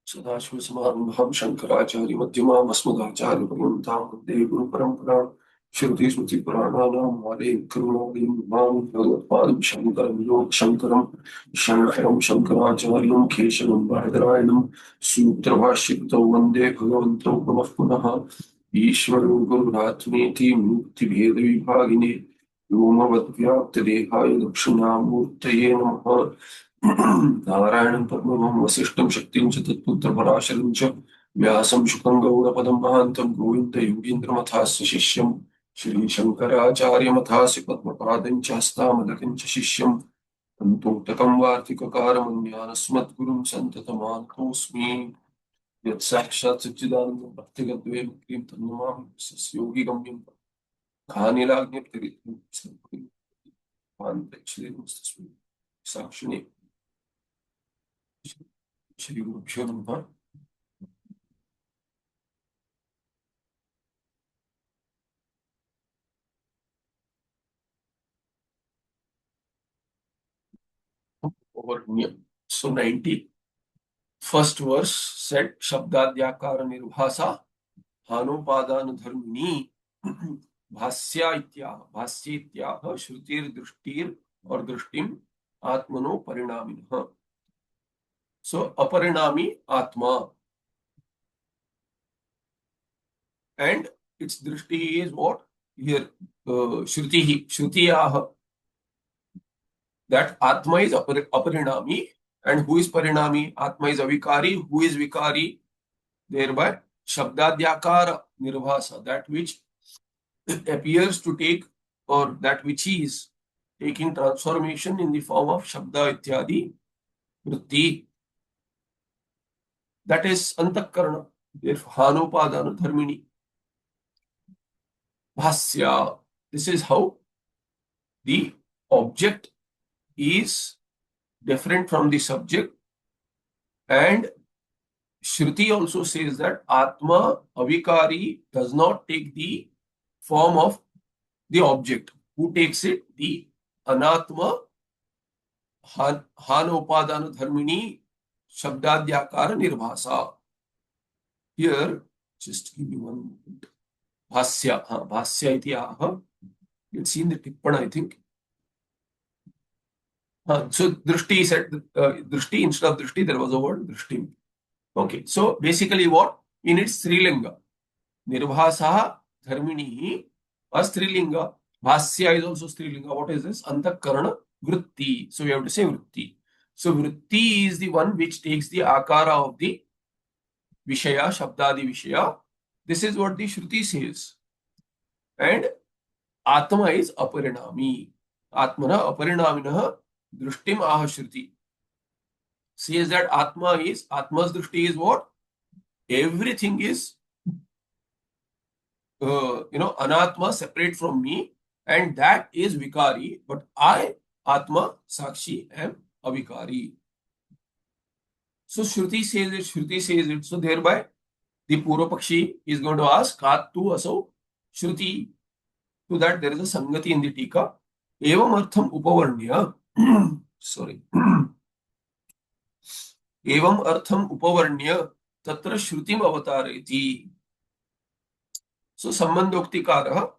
सदाशिवसमारम्भां शङ्कराचार्यमध्यमाम् अस्मदाचार्यपर्यन्तां वन्दे गुरुपरम्परां श्रुतिस्मृतिपुराणानाम् आलयं करुणालयं मां भगवत्पादं शङ्करं लोकशङ्करं शङ्करं शङ्कराचार्यं केशवं बादरायणं सूत्रभाष्यकृतौ वन्दे भगवन्तौ पुनः पुनः ईश्वरो गुरुरात्मेति मूर्तिभेदविभागिने व्योमवद्व्याप्तदेहाय दक्षिणामूर्तये नमः। नारायणं पद्मं वसिष्ठं शक्तिं च तत्पुत्रपराशरं च व्यासं शुकं गौडपदं महान्तं गोविन्दयोगीन्द्रमथास्य शिष्यं श्रीशङ्कराचार्यमथास्य पद्मपादं च हस्तामलकं च शिष्यं तन्तोटकं वार्तिककारमन्यानस्मद्गुरुं सन्ततमानतोऽस्मि। यत्साक्षात् सच्चिदानन्दं भक्तिगद्वेन क्लीं तन्नमामि योगिगम्यं खानिलाग्निर्तिरितं साक्षिणे श्री गुरुभ्यो नमः। Overview. So 91st verse said शब्दाद्याकार निर्भासा हानोपादान धर्मिणी भाष्येत्याह श्रुतिर दृष्टिर और दृष्टिम आत्मनो परिणामिनः. So अपरिणामी आत्मा and its drishti is what here Shrutiyah, that Atma is aparinami, and who is parinami? Atma is avikari. Who is vikari? Thereby shabdadyakara nirvasa, that which appears to take, or that which is taking transformation in the form of shabda ityadi vritti, that is antakarana, therefore hanopadana dharmini. Bhasya, this is how the object is different from the subject, and Shruti also says that Atma avikari does not take the form of the object. Who takes it? The anatma hanopadana dharmini shabdadyakara nirvasa. Here, just give me one moment. Bhasya, bhasya iti aha. You've seen the tippana, I think. So drishti said, drishti instead of drishti, there was a word drishti. Okay, so basically what? In its Strilinga, nirvasa dharmini as Strilinga. Bhasya is also Strilinga. What is this? Antakarana vritti. So we have to say vritti. So vritti is the one which takes the akara of the Vishaya, Shabdadi Vishaya. This is what the Shruti says. And Atma is aparinami. Atmana aparinaminah drishtim aha Shruti. Says that Atma's drishti is what? Everything is, anatma, separate from me, and that is vikari, but I, Atma, Sakshi, am avikari. So Shruti says it. So thereby, the Purvapakshi is going to ask, Katu aso Shruti. To that there is a Sangati in the Tika. Evam artham upavarnya. Sorry. Evam artham upavarnya tatra shrutim avatareti. So sambandoktikara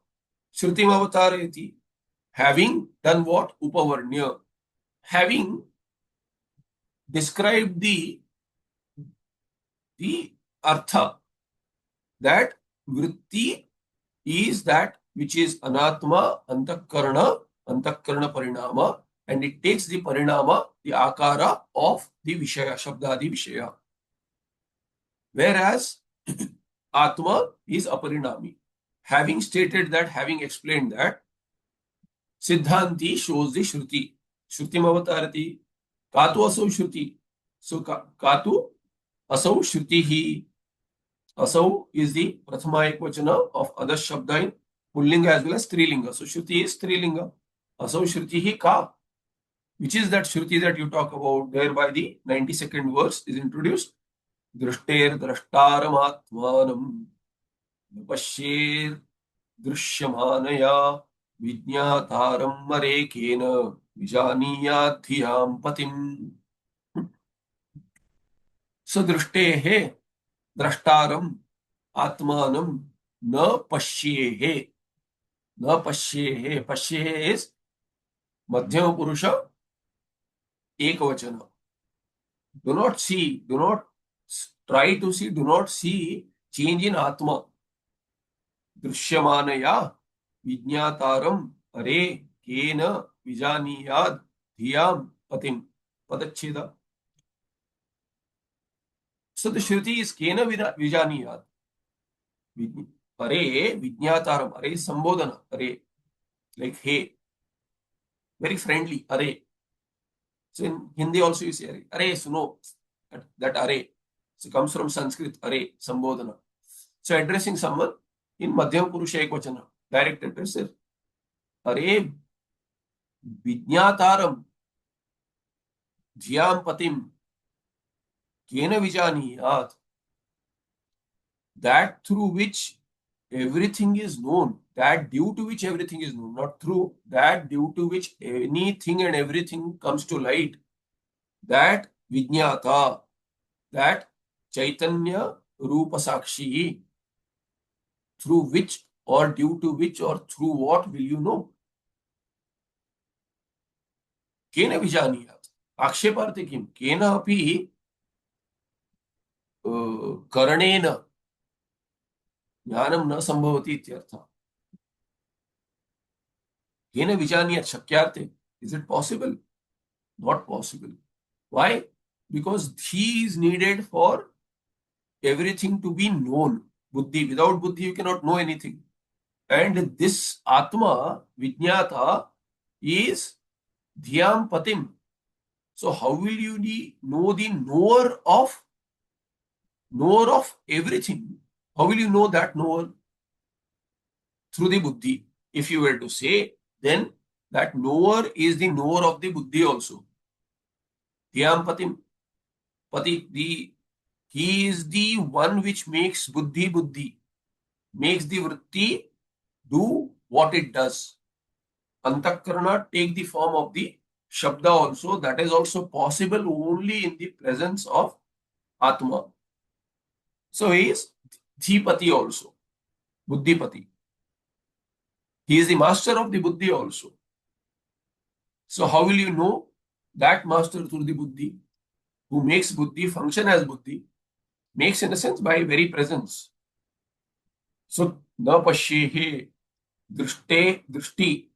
shrutim avatareti. Having done what? Upavarnya. Having described the artha, that vritti is that which is anatma, antakarana parinama, and it takes the parinama, the akara of the vishaya, shabdadi vishaya. Whereas atma is aparinami. Having stated that, having explained that, Siddhanti shows the Shruti. Shrutim avatarati. Katu asau Shruti. So Katu asau Shrutihi. Asau is the Prathama Ekvachana of other Shabda in Pullinga as well as Strilinga. So Shruti is Strilinga. Asau Shrutihi ka. Which is that Shruti that you talk about? Thereby the 92nd verse is introduced. Drishter drashtaram atmanam Vipashyer drishymanaya Vijñātāram marekena Vijaniyadhyam patim. सदृष्टेः द्रष्टारम् आत्मानं न पश्येः. न पश्येः. पश्येः is मध्यम पुरुष एकवचन. Do not see, do not try to see, do not see change in Atma. दृश्यमानया विज्ञातारम् अरे केन विजानीयाद धियाम पतिम. पदच्छेद. So the Shruti is kena vijaniyat. Are vijnataram. Are is sambodhana. Are, like hey, very friendly. Are. So in Hindi also you say are. Are suno. That are. So it comes from Sanskrit. Are sambodhana. So addressing someone in madhyam purusha ekvachana. Direct address is are vijnataram dhiyam patim kena vijaniyat. That through which everything is known, that due to which everything is known, not through, that due to which anything and everything comes to light, that vijnata, that chaitanya rupa sakshi, through which or due to which or through what will you know? Kena vijaniyat. Aksheparthe kim? Kena api karanena ज्ञानम न संभवति इत्यर्थः. केन विजानीयात् शक्यार्थे. Is it possible? Not possible. Why? Because dhi is needed for everything to be known. Buddhi. Without buddhi you cannot know anything. And this Atma, Vijnata, is dhyam patim. So how will you know the knower of everything? How will you know that knower? Through the buddhi. If you were to say, then that knower is the knower of the buddhi also. Dhyam patim. Pati, he is the one which makes buddhi buddhi. Makes the vritti do what it does. Antakarana take the form of the shabda also. That is also possible only in the presence of Atma. So he is dhipati also. Buddhipati. He is the master of the buddhi also. So how will you know that master through the buddhi, who makes buddhi function as buddhi, makes in a sense by very presence. So na pashyehe drishte drishti.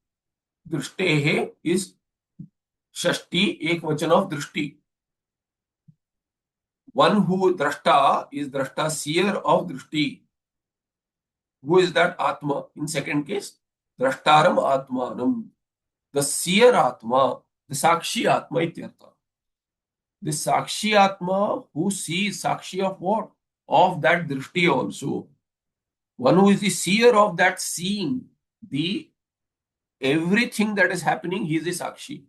Drishtehe is shashti, ekvachan of drishti. One who drashta is drashta, seer of drishti. Who is that Atma? In second case, drashtaram atmanam. The seer Atma, the Sakshi Atma ityartha. The Sakshi Atma who sees, Sakshi of what? Of that drishti also. One who is the seer of that seeing, the everything that is happening, he is the Sakshi.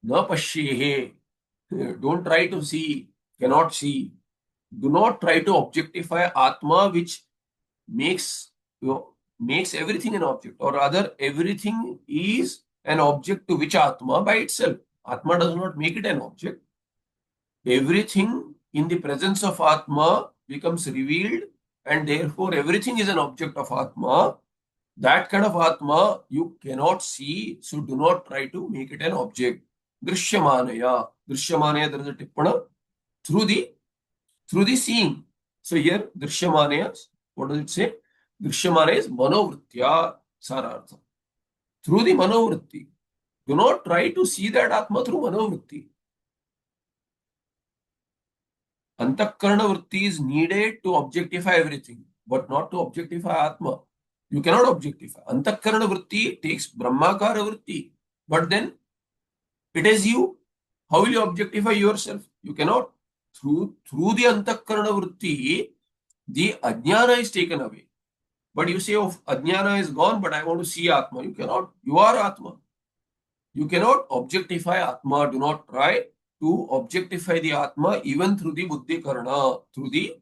Na pashyehe. Don't try to see, cannot see. Do not try to objectify Atma, which makes everything an object, or rather everything is an object to which Atma by itself. Atma does not make it an object. Everything in the presence of Atma becomes revealed, and therefore everything is an object of Atma. That kind of Atma you cannot see, so do not try to make it an object. Drishyamanaya. Drishyamanaya, there is a tippana. Through the seeing. So here, Drishyamanaya, what does it say? Drishyamana is manovrittya sarartha. Through the manovritti. Do not try to see that Atma through manovritti. Antakarana vritti is needed to objectify everything, but not to objectify Atma. You cannot objectify. Antakarana vritti takes Brahmakara vritti, but then it is you. How will you objectify yourself? You cannot. Through the Antakarana vritti, the Ajnana is taken away. But you say, oh, Ajnana is gone, but I want to see Atma. You cannot. You are Atma. You cannot objectify Atma. Do not try to objectify the Atma even through the Buddhi Karana, through the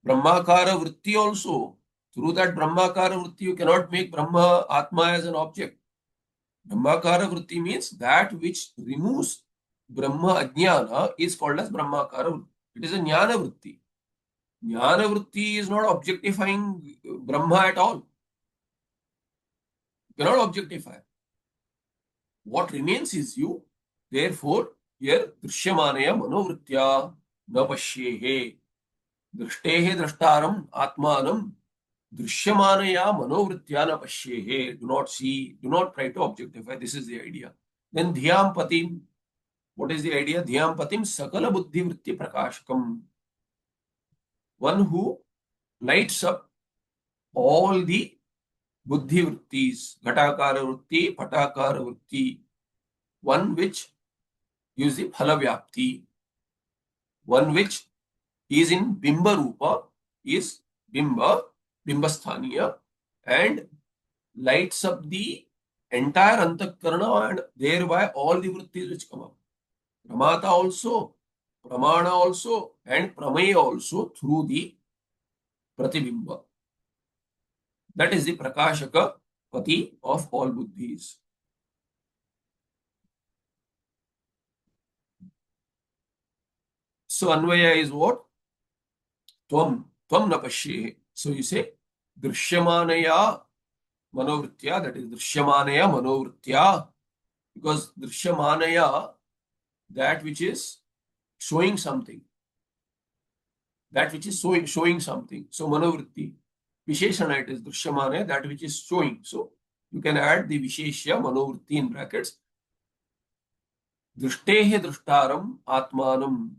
Brahmakara Vritti also. Through that Brahmakara Vritti, you cannot make Brahma Atma as an object. Brahmakara Vritti means that which removes Brahma Ajnana is called as Brahmakara Vritti. It is a Jnana Vritti. Jnana Vritti is not objectifying Brahma at all. You cannot objectify. What remains is you. Therefore, here Drishyamanaya Manovritya na Pashyehe. Drishtehe Drashtaram Atmanam Drishyamanaya Manovritya na Pashyehe. Do not see, do not try to objectify. This is the idea. Then Dhyam Patim. What is the idea? Dhyam Patim Sakala Buddhi Vritti Prakashakam. One who lights up all the buddhi vrittis, ghatakara vritti, patakara vritti, one which is the phalavyapti, one which is in bimba rupa, is bimba, bimbasthaniya, and lights up the entire antakarana and thereby all the vrittis which come up. Pramata also, pramana also, and pramaya also through the pratibimba. That is the prakashaka pati of all buddhis. So Anvaya is what? Tvam na pashye. So you say Drishyamanaya Manovritya, that is Drishyamanaya Manovritya, because Drishyamanaya, that which is showing something, that which is showing something. So Manovritti, Visheshana, it is Drishyamanaya, that which is showing. So you can add the Visheshya Manovritti in brackets. Drishtehe Drishtaram Atmanam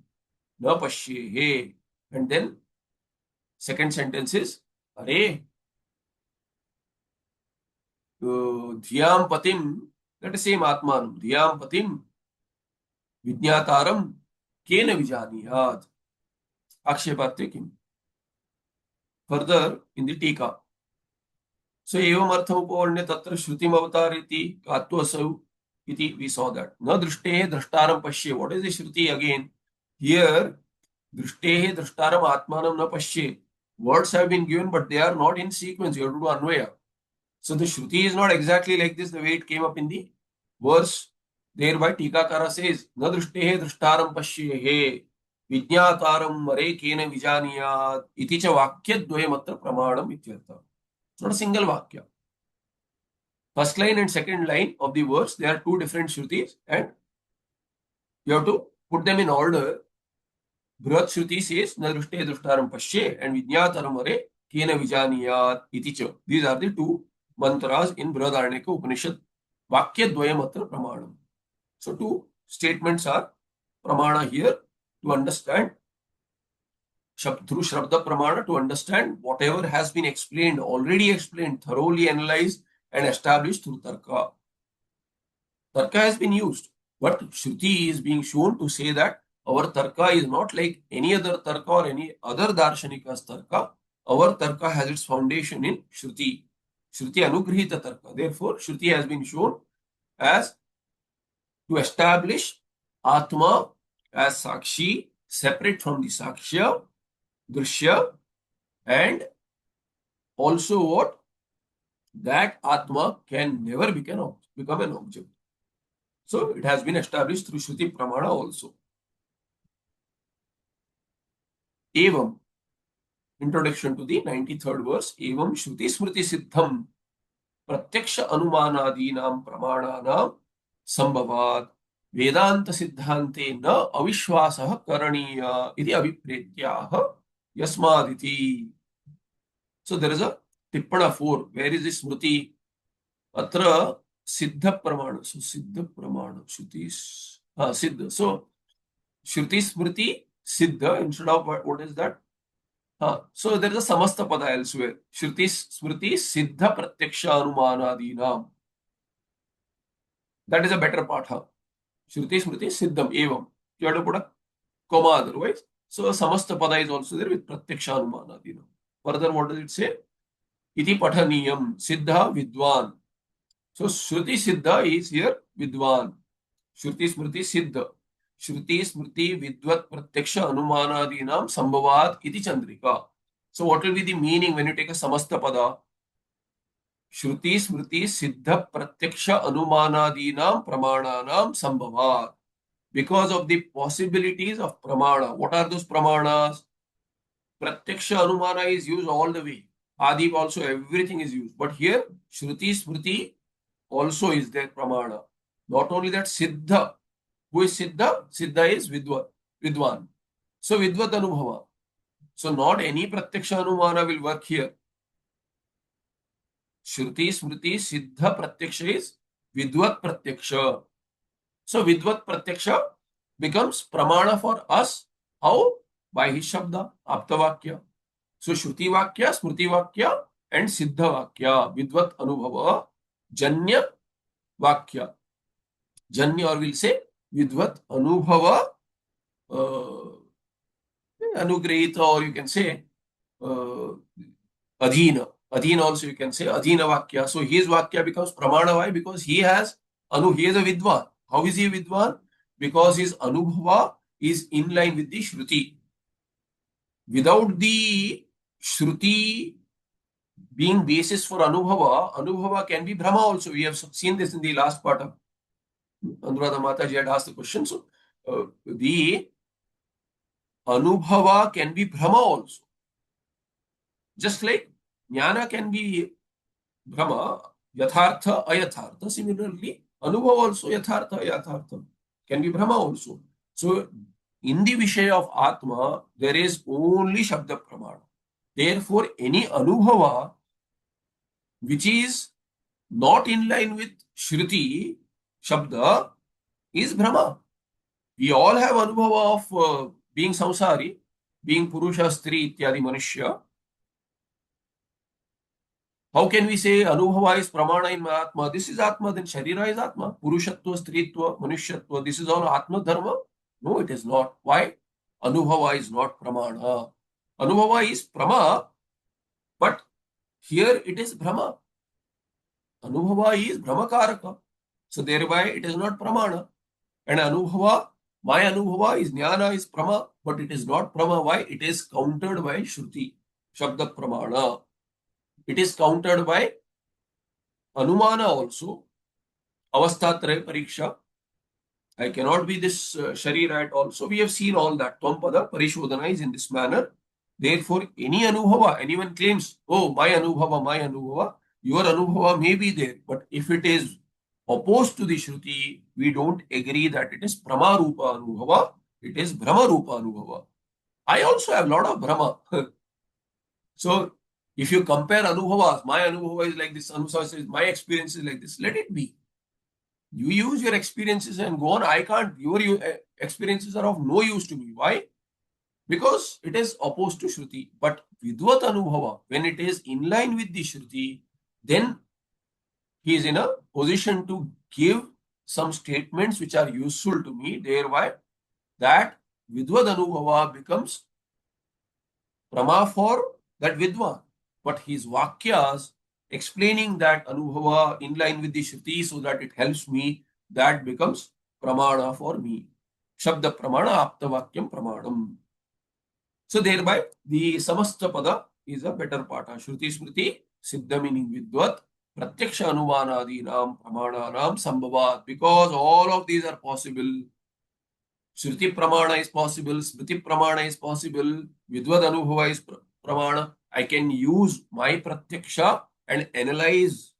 na Pashyehe. And then second sentence is Are Dhyam Patim, that is same Atmanam, Dhyam Patim Vijnataram Kena Vijaniyat. Akshepatya Kim. Further in the Tika. So evam artham upavarne tatra shrutim avatariti kattvasau iti, we saw that. Na drishte drashtaram pashye. What is the shruti again? Here, drishte drashtaram atmanam na pashye. Words have been given, but they are not in sequence. You have to do anvaya. So the shruti is not exactly like this, the way it came up in the verse. Thereby Tikakara says, Na drishte drashtaram pashye he. Vijnataram mare kena vijaniyat iti cha vakya dvayamatra pramanam ityartha. It's not a single vakya. First line and second line of the verse, there are two different shrutis and you have to put them in order. Brihat Shruti says, Na drushte drushtaram pashye and Vijnataram mare kena vijaniyat iti cha. These are the two mantras in Brihadaranyaka Upanishad. Vakya dvayamatra pramanam. So two statements are pramana here to understand, through Shrabda Pramana, to understand whatever has been explained, already explained, thoroughly analyzed and established through Tarka. Tarka has been used, but Shruti is being shown to say that our Tarka is not like any other Tarka or any other Darshanika's Tarka. Our Tarka has its foundation in Shruti. Shruti Anugrihita Tarka. Therefore, Shruti has been shown as to establish Atma as Sakshi, separate from the Sakshya, Drishya, and also what? That Atma can never become an object. So it has been established through Shruti Pramana also. Evam, introduction to the 93rd verse. Evam Shruti Smriti Siddham Pratyaksha Anumanadinam Pramananam Sambhavat Vedanta Siddhante na Avishwasah Karaniya iti Abhipretyaha Yasmaditi. So there is a Tippana 4. Where is this Smriti? Atra Siddha Pramana. So Siddha Pramana. Shrutis. Siddha. So Shruti Smriti Siddha instead of what is that? So there is a Samasta Pada elsewhere. Shruti Smriti Siddha Pratyaksha Anumanadinam. That is a better part. Shruti Smriti Siddham Evam. You have to put a comma otherwise. So Samasta Pada is also there with Pratyaksha Anumanadinam. Further, what does it say? Iti Pathaniyam Siddha Vidwan. So Shruti Siddha is here Vidwan. Shruti Smriti Siddha. Shruti Smriti Vidvat Pratyaksha Anumanadinam Sambhavat iti Chandrika. So what will be the meaning when you take a Samasta Pada? Shruti Smriti Siddha Pratyaksha Anumanadinam Pramananam Sambhavat. because of the possibilities of pramana. What are those pramanas? Pratyaksha Anumana is used all the way. Adi also, everything is used. But here, Shruti Smriti also is there pramana. Not only that, Siddha. Who is Siddha? Siddha is Vidwan. So Vidvat Anubhava. So not any Pratyaksha Anumana will work here. Shruti Smriti Siddha Pratyaksha is Vidvat Pratyaksha. So Vidvat Pratyaksha becomes pramana for us. How? By his Shabda, Aptavakya. So Shruti Vakya, Smriti Vakya and Siddha Vakya. Vidvat Anubhava Janya Vakya. Janya, or we'll say Vidvat Anubhava Anugrahita, or you can say Adhina. Adhina also you can say Adhina Vakya. So his Vakya becomes Pramana. Why? Because he is a Vidwan. How is he a Vidwan? Because his Anubhava is in line with the Shruti. Without the Shruti being basis for Anubhava can be Brahma also. We have seen this in the last part of Anuradha Mataji had asked the question. So the Anubhava can be Brahma also. Just like Jnana can be Brahma, Yathartha, Ayathartha. Similarly, Anubhava also Yathartha, Ayathartha. Can be Brahma also. So, in the Vishaya of Atma, there is only Shabda Pramana. Therefore, any Anubhava which is not in line with Shruti, Shabda, is Brahma. We all have Anubhava of being Samsari, being Purusha, Stri, Ityadi, Manushya. How can we say Anubhava is Pramana in my Atma? This is Atma, then Sharira is Atma. Purushatva, Stritva, Manushyatva, this is all Atma Dharma? No, it is not. Why? Anubhava is not Pramana. Anubhava is Prama, but here it is Brahma. Anubhava is Brahmakaraka. So thereby it is not Pramana. And Anubhava, my Anubhava is Jnana is Prama, but it is not Prama. Why? It is countered by Shruti, Shabda Pramana. It is countered by Anumana also. Avasthatraya Pariksha. I cannot be this Sharira at all. So we have seen all that. Tvam-pada Parishodhana is in this manner. Therefore, any Anubhava, anyone claims, oh, my Anubhava, your Anubhava may be there. But if it is opposed to the Shruti, we don't agree that it is Pramarupa Anubhava. It is Brahmarupa Anubhava. I also have a lot of Brahma. So, if you compare Anubhavas, my Anubhava is like this, Anubhava says, my experience is like this, let it be. You use your experiences and go on. I can't. Your experiences are of no use to me. Why? Because it is opposed to Shruti. But Vidvat Anubhava, when it is in line with the Shruti, then he is in a position to give some statements which are useful to me. Thereby, that Vidvat Anubhava becomes Prama for that Vidvan. But his Vakyas explaining that Anubhava in line with the Shruti so that it helps me, that becomes Pramana for me. Shabda Pramana Apta Vakyam Pramanam. So thereby the Samasta Pada is a better pata. Shruti Smriti, Siddha meaning Vidvat, Pratyaksha Anumanadinam, Pramananam, Sambhavat. Because all of these are possible. Shruti Pramana is possible, Smriti Pramana is possible, Vidvat Anubhava is Pramana. I can use my Pratyaksha and analyze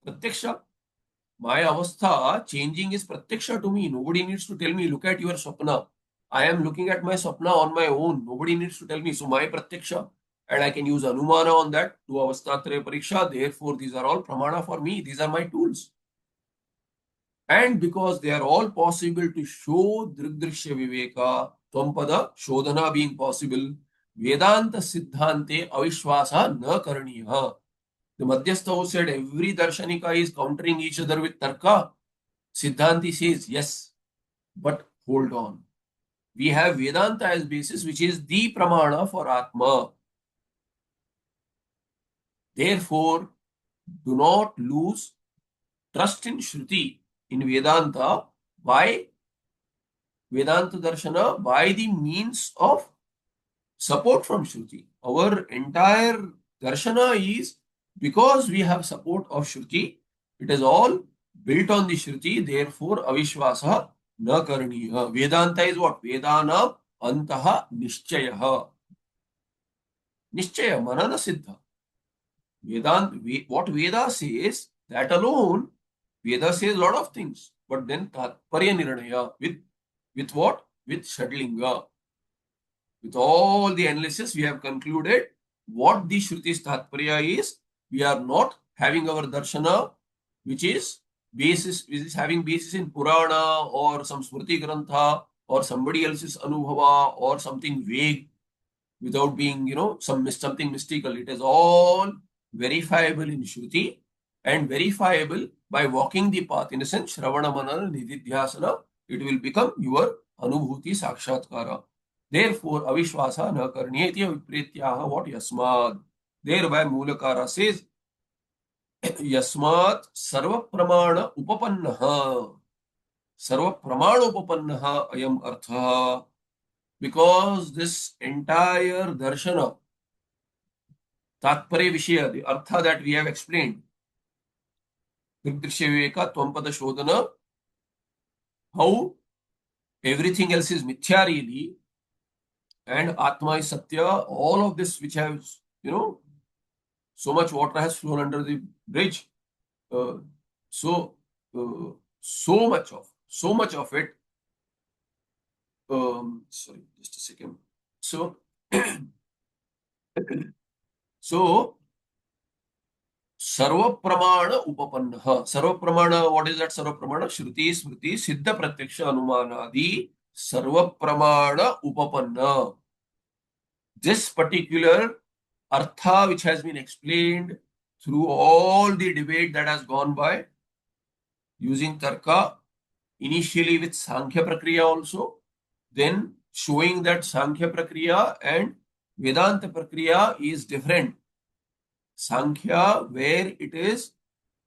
Pratyaksha. My avastha changing is Pratyaksha to me. Nobody needs to tell me, look at your Swapna. I am looking at my Swapna on my own. Nobody needs to tell me. So my Pratyaksha, and I can use Anumana on that to Avasthatraya Pariksha. Therefore, these are all Pramana for me. These are my tools. And because they are all possible to show Drigdrishya Viveka, Tvam-pada, Shodhana being possible, Vedanta Siddhante Avishwasa na Karaniya. The Madhyastha who said every Darshanika is countering each other with Tarka, Siddhanti says yes, but hold on. We have Vedanta as basis, which is the Pramana for Atma. Therefore, do not lose trust in Shruti, in Vedanta, by Vedanta Darshana, by the means of support from Shruti. Our entire Darshana is because we have support of Shruti. It is all built on the Shruti. Therefore, Avishwasa na karaniya. Vedanta is what? Vedanam antaha nishchayah. Nishchaya, manana siddha. What Veda says, that alone, Veda says a lot of things. But then Tatparya Nirnaya, with what? With Shadlinga. With all the analysis, we have concluded what the Shrutis Tatparya is. We are not having our Darshana, which is having basis in Purana or some Smriti Grantha or somebody else's Anubhava or something vague without being, something mystical. It is all verifiable in Shruti and verifiable by walking the path. In a sense, Shravana Manana Nididhyasana, it will become your Anubhuti Sakshatkara. Therefore, Avishwasa na karniyeti vipretyaha what yasmad. Thereby Mulakara says, yasmat sarva pramana upapannaha. Sarva pramana upapannaha ayam artha. Because this entire darshana, Tatparya Vishaya, the artha that we have explained, Drisya Viveka, Tvampada Shodhana, how everything else is mithya really, and Atma is Satya, all of this which has, so much water has flown under the bridge. So much of it. Sorry, just a second. So, Sarva Pramana Upapannaha. Sarva Pramana, what is that Sarva Pramana? Shruti, Smriti, Siddha Pratyaksha Anumanadi. Sarva Pramana Upapanna. This particular artha which has been explained through all the debate that has gone by using Tarka, initially with Sankhya Prakriya also, then showing that Sankhya Prakriya and Vedanta Prakriya is different. Sankhya, where it is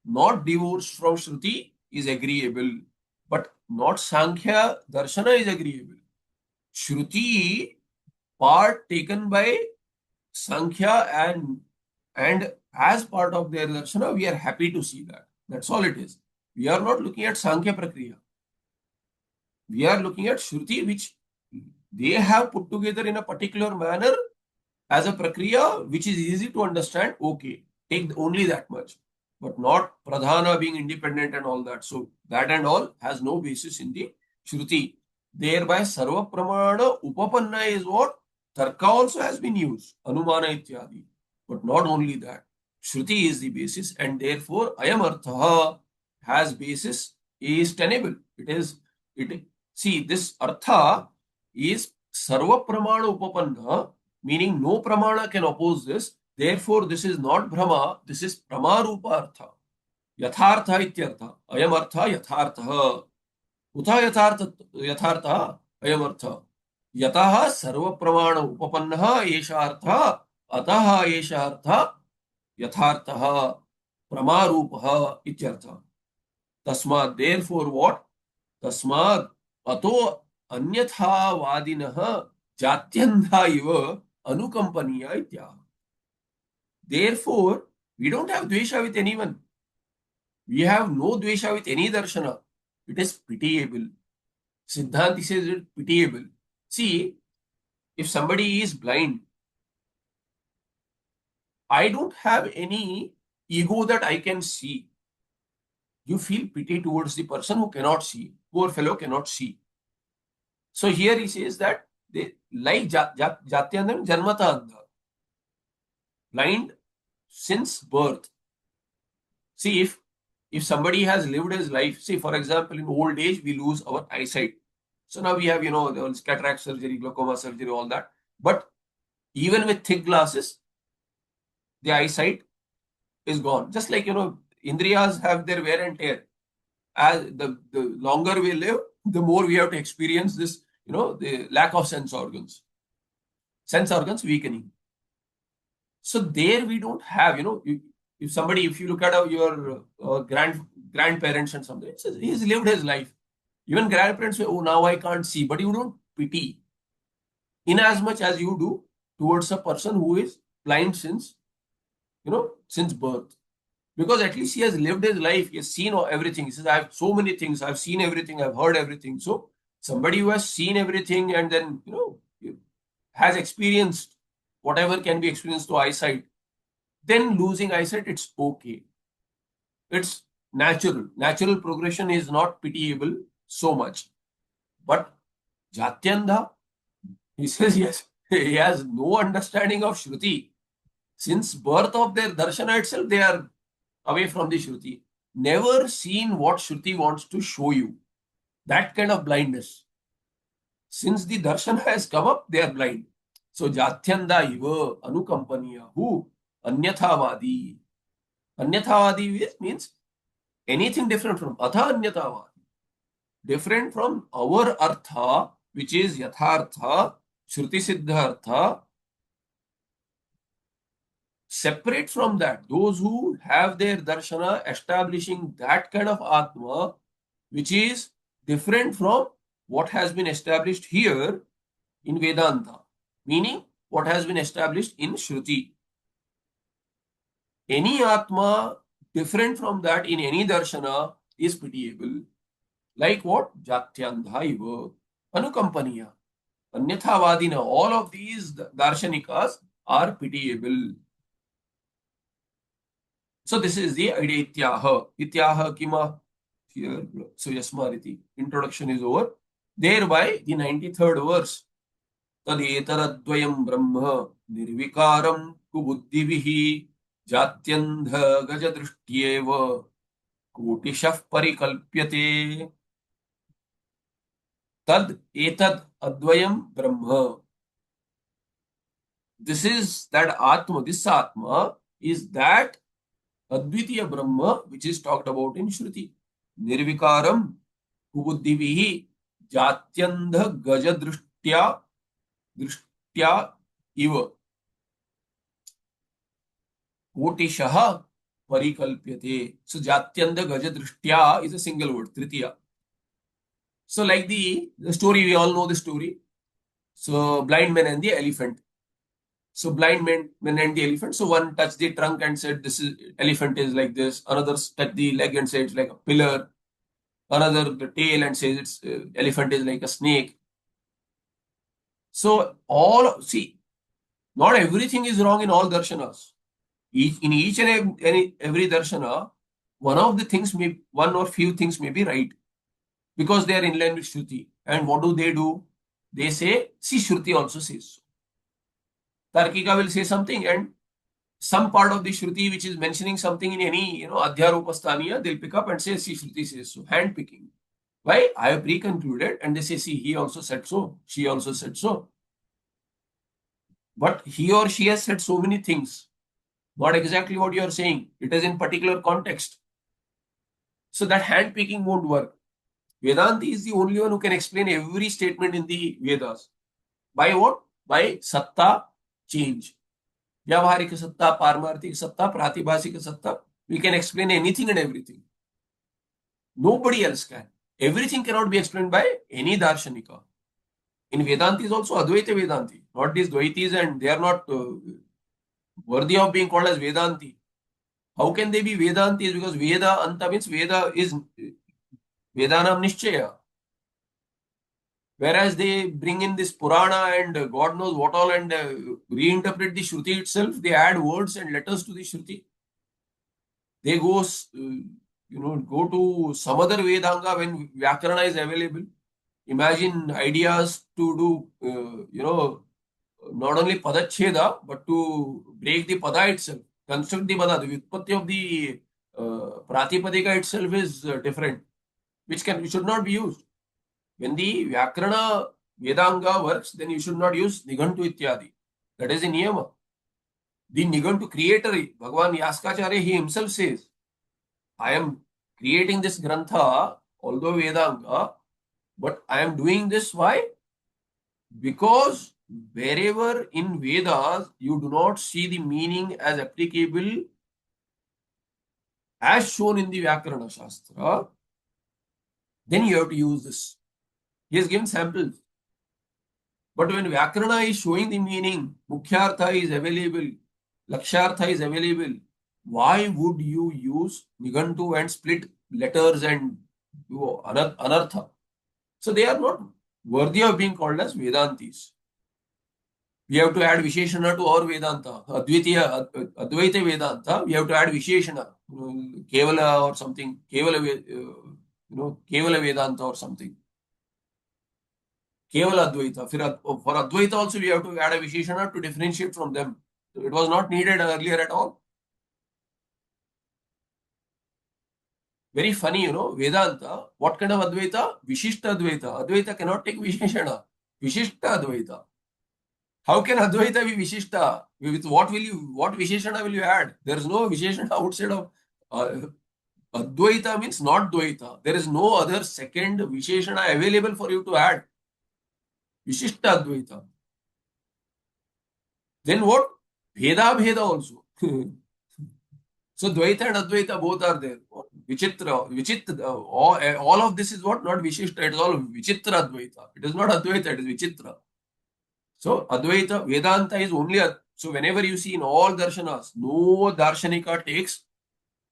not divorced from Shruti, is agreeable, but not Sankhya Darshana is agreeable. Shruti, part taken by Sankhya and as part of their Darshana, we are happy to see that. That's all it is. We are not looking at Sankhya Prakriya. We are looking at Shruti, which they have put together in a particular manner as a Prakriya, which is easy to understand. Okay, take only that much, but not Pradhana being independent and all that. So that and all has no basis in the Shruti. Thereby, Sarva Pramana Upapanna is what? Tarka also has been used, Anumana Ityadi. But not only that, Shruti is the basis, and therefore Ayam Artha has basis, is tenable. See, this Artha is Sarva Pramana Upapanna, meaning no Pramana can oppose this. Therefore, this is not Brahma, this is Pramarupa Artha. Yathartha Ityartha. Ayam Artha Yathartha. Utha Yathartha Ayam Artha. Yataha Sarva Pramana Upapannaha Esha Artha. Ataha Esha Artha Yathartaha Pramarupaha Ityartha. Tasmad, therefore what? Tasmad Ato Anyatha Vadinaha Jatyandha Iva Anukampaniya Ityaha. Therefore, we don't have Dvesha with anyone. We have no Dvesha with any Darshana. It is pitiable. Siddhanti says it pitiable. See, if somebody is blind, I don't have any ego that I can see. You feel pity towards the person who cannot see. Poor fellow cannot see. So here he says that they like Jatyandam Janmata Andha. Blind since birth. See, if somebody has lived his life, say for example, in old age, we lose our eyesight. So now we have, the cataract surgery, glaucoma surgery, all that. But even with thick glasses, the eyesight is gone. Just like, Indriyas have their wear and tear. As the longer we live, the more we have to experience this, the lack of sense organs weakening. So there we don't have, if you look at your grandparents and something, he's lived his life. Even grandparents say, oh, now I can't see, but you don't pity in as much as you do towards a person who is blind since birth. Because at least he has lived his life. He has seen everything. He says, I have so many things. I've seen everything. I've heard everything. So somebody who has seen everything and then, has experienced whatever can be experienced to eyesight, then losing eyesight, it's okay. It's natural. Natural progression is not pitiable so much. But Jatyandha, he says, yes, he has no understanding of Shruti. Since birth of their darshana itself, they are away from the Shruti. Never seen what Shruti wants to show you. That kind of blindness. Since the darshana has come up, they are blind. So Jatyanda iva anukampaniya. Who? Anyathavadi. Anyathavadi means anything different from atha anyathavadi. Different from our artha, which is yathartha, shruti siddha artha. Separate from that, those who have their darshana establishing that kind of atma, which is different from what has been established here in Vedanta, meaning what has been established in Shruti. Any atma different from that in any darshana is pitiable. Like what? Jatyandhaiva, anukampaniya, anyathavadina. All of these darshanikas are pitiable. So this is the idea ityaha. Ityaha kima here. So yasmariti. Introduction is over. Thereby the 93rd verse. Tadetaradvayam brahma nirvikaram kubuddhivihi jatyandha gajadrishtyeva kotishah parikalpyate. Tad etad advayam brahma. This is that atma. This atma is that Advitiya Brahma, which is talked about in Shruti. Nirvikaram kubuddhivihi jatyandha gajadrishtya iva kotishaha parikalpyate. So jatyandha gajadrishtya is a single word, tritiya. So like the story, we all know the story. So blind man and the elephant. So blind men and the elephant. So one touched the trunk and said, "This is elephant is like this." Another touched the leg and said, "It's like a pillar." Another the tail and says, "It's elephant is like a snake." So not everything is wrong in all darshanas. In each and every darshana, one or few things may be right because they are in line with Shruti. And what do? They say, see, Shruti also says so. Tarkika will say something and some part of the Shruti which is mentioning something in any, Adhyarupasthaniya, they'll pick up and say, see, Shruti says so. Hand picking. Why? I have pre-concluded and they say, see, he also said so. She also said so. But he or she has said so many things. Not exactly what you are saying. It is in particular context. So that hand picking won't work. Vedanti is the only one who can explain every statement in the Vedas. By what? By satta change. Vyavaharika satta, Paramarthika satta, Pratibhasika satta. We can explain anything and everything. Nobody else can. Everything cannot be explained by any darshanika. In Vedanti is also Advaita Vedanti, not these Dvaitis, and they are not worthy of being called as Vedanti. How can they be Vedantis? Because Veda Anta means Veda is Vedanam Nishchaya. Whereas they bring in this Purana and God knows what all and reinterpret the Shruti itself, they add words and letters to the Shruti. They go to some other Vedanga when Vyakarana is available. Imagine ideas to do, not only Padacheda, but to break the Pada itself, construct the Pada. The Vyutpatti of the Pratipadika itself is different, which should not be used. When the Vyakarana Vedanga works, then you should not use Nigantu Ityadi. That is a Niyama. The Nigantu creator, Bhagavan Yaskacharya, he himself says, I am creating this Grantha, although Vedanga, but I am doing this. Why? Because wherever in Vedas you do not see the meaning as applicable as shown in the Vyakarana Shastra, then you have to use this. He has given samples. But when Vyakarana is showing the meaning, Mukhyartha is available, Lakshartha is available, Why would you use Nigantu and split letters and do anartha? So they are not worthy of being called as Vedantis. We have to add Visheshana to our Vedanta. Advaita Vedanta, we have to add Visheshana, Kevala or something, Kevala Vedanta or something. Kevala Advaita. For Advaita also, we have to add a Visheshana to differentiate from them. So it was not needed earlier at all. Very funny, Vedanta. What kind of Advaita? Vishishta Advaita. Advaita cannot take Visheshana. Vishishta Advaita. How can Advaita be Vishishta? With what Visheshana will you add? There is no Visheshana outside of Advaita means not Dvaita. There is no other second Visheshana available for you to add. Vishishta Advaita. Then what? Bheda also. So Dvaita and Advaita both are there. Vichitra, all of this is what? Not Vishishta, it is all Vichitra Advaita. It is not Advaita, it is Vichitra. So Advaita, Vedanta is only, so whenever you see in all darshanas, no darshanika takes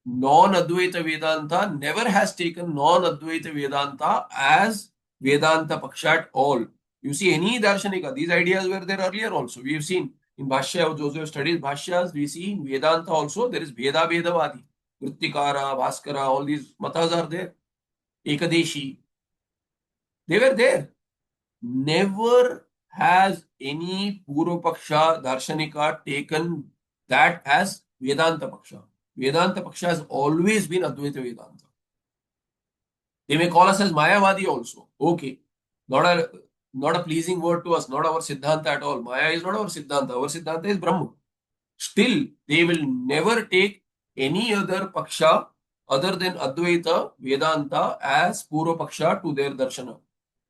non-Advaita Vedanta, never has taken non-Advaita Vedanta as Vedanta Paksha at all. You see any darshanika, these ideas were there earlier also. We have seen in Bhashya, those who have studied Bhashyas, we see in Vedanta also, there is Veda Vedavadi. Vrittikara, Bhaskara, all these matas are there. Ekadeshi. They were there. Never has any Purva Paksha Darshanika taken that as Vedanta Paksha. Vedanta Paksha has always been Advaita Vedanta. They may call us as Mayavadi also. Okay. Not a pleasing word to us, not our Siddhanta at all. Maya is not our Siddhanta. Our Siddhanta is Brahma. Still, they will never take any other Paksha other than Advaita Vedanta as Purva Paksha to their Darshana.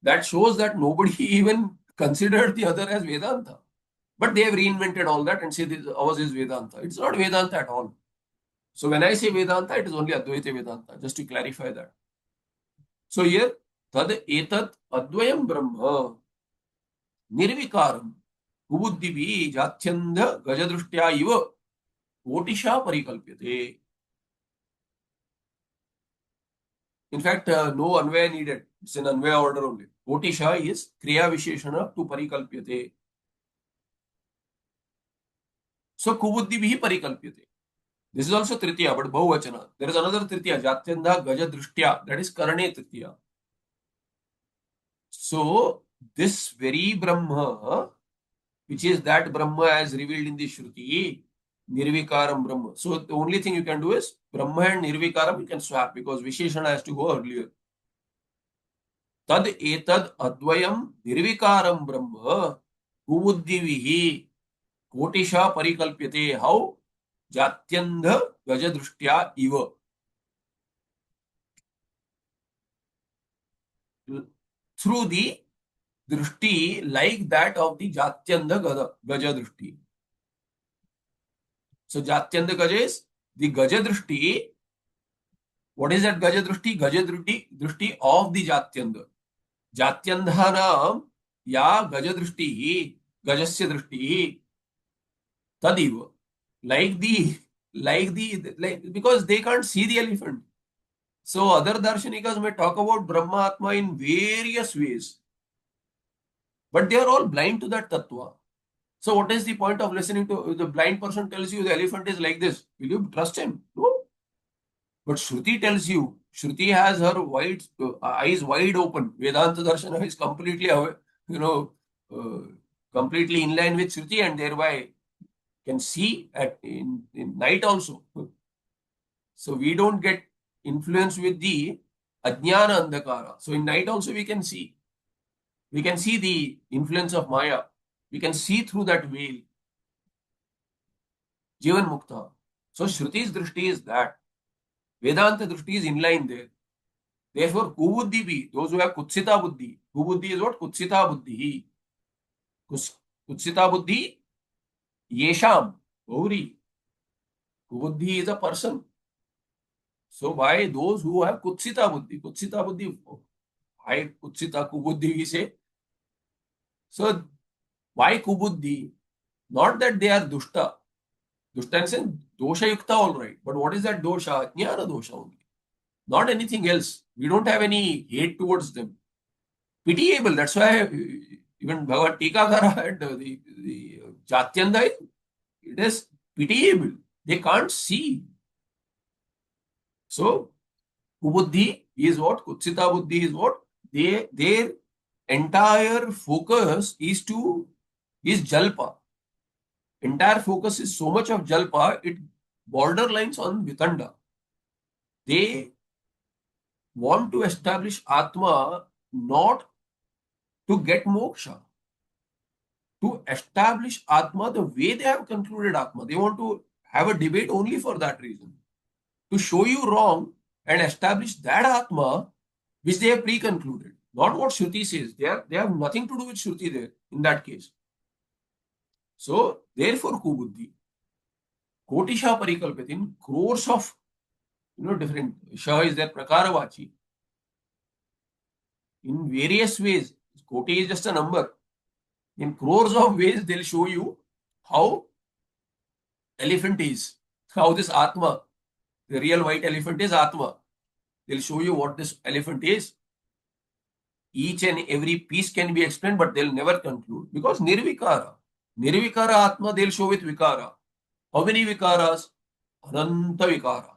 That shows that nobody even considered the other as Vedanta. But they have reinvented all that and say this, ours is Vedanta. It's not Vedanta at all. So when I say Vedanta, it is only Advaita Vedanta, just to clarify that. So here, Tad Etat Advayam Brahma Nirvikaram Kubuddhivi Jatyandha Gajadrishtya Iva Kotisha Parikalpyate. In fact, no Anvaya needed. It's an Anvaya order only. Kotisha is Kriya Visheshana to Parikalpyate. So Kubuddhivi Parikalpyate. This is also Tritiya, but Bahuvachana. There is another Tritiya, Jatyandha Gajadrishtya. That is Karane Tritiya. So, this very Brahma, which is that Brahma as revealed in the Shruti, Nirvikaram Brahma. So, the only thing you can do is Brahma and Nirvikaram you can swap because Visheshana has to go earlier. Tad etad advayam Nirvikaram Brahma Kubuddhivihi Kotisha Parikalpyate. How? Jatyandha Gajadrishtya Iva. Through the drishti like that of the Jatyandha Gaja drishti. So Jatyandha Gaja is the Gaja drishti. What is that Gaja drishti? Gaja drishti of the Jatyandha. Jatyandhanam ya Gaja drishti, Gajasya drishti, tadiva. Because they can't see the elephant. So other darshanikas may talk about Brahma Atma in various ways. But they are all blind to that tattva. So what is the point of listening to the blind person tells you the elephant is like this? Will you trust him? No. But Shruti tells you, Shruti has her eyes wide open. Vedanta Darshana is completely aware, completely in line with Shruti and thereby can see in night also. So we don't get influenced with the Ajnana Andhakara. So in night also we can see. We can see the influence of Maya. We can see through that veil. Jivan Mukta. So Shruti's drishti is that. Vedanta drishti is in line there. Therefore, Kubuddhi bhi, those who have Kutsita Buddhi. Kubuddhi is what? Kutsita Buddhi. Kutsita Buddhi, Yesham, Gauri. Kubuddhi is a person. So why those who have Kutsita Buddhi? Kutsita Buddhi, why Kutsita Kubuddhi we say? So why Kubuddhi? Not that they are dushta. Dushta in sense, dosha yukta, all right. But what is that dosha? Jnana dosha only. Not anything else. We don't have any hate towards them. Pitiable. That's why even Bhagavad Tikakara and the Jatyanda, it is pitiable. They can't see. So, Kubuddhi is what? Kutsita Buddhi is what? Their entire focus is Jalpa. Entire focus is so much of Jalpa, it borderlines on Vitanda. They want to establish Atma not to get moksha, to establish Atma the way they have concluded Atma. They want to have a debate only for that reason. To show you wrong and establish that Atma which they have pre-concluded. Not what Shruti says. They have nothing to do with Shruti there in that case. So, therefore, Kubuddhi. Kotisha Parikalpitin, crores of different Shah is there, Prakaravachi. In various ways, Koti is just a number. In crores of ways, they'll show you how elephant is, how this Atma, the real white elephant is Atma. They'll show you what this elephant is. Each and every piece can be explained, but they'll never conclude because Nirvikara. Nirvikara Atma, they'll show with Vikara. How many Vikaras? Ananta Vikara.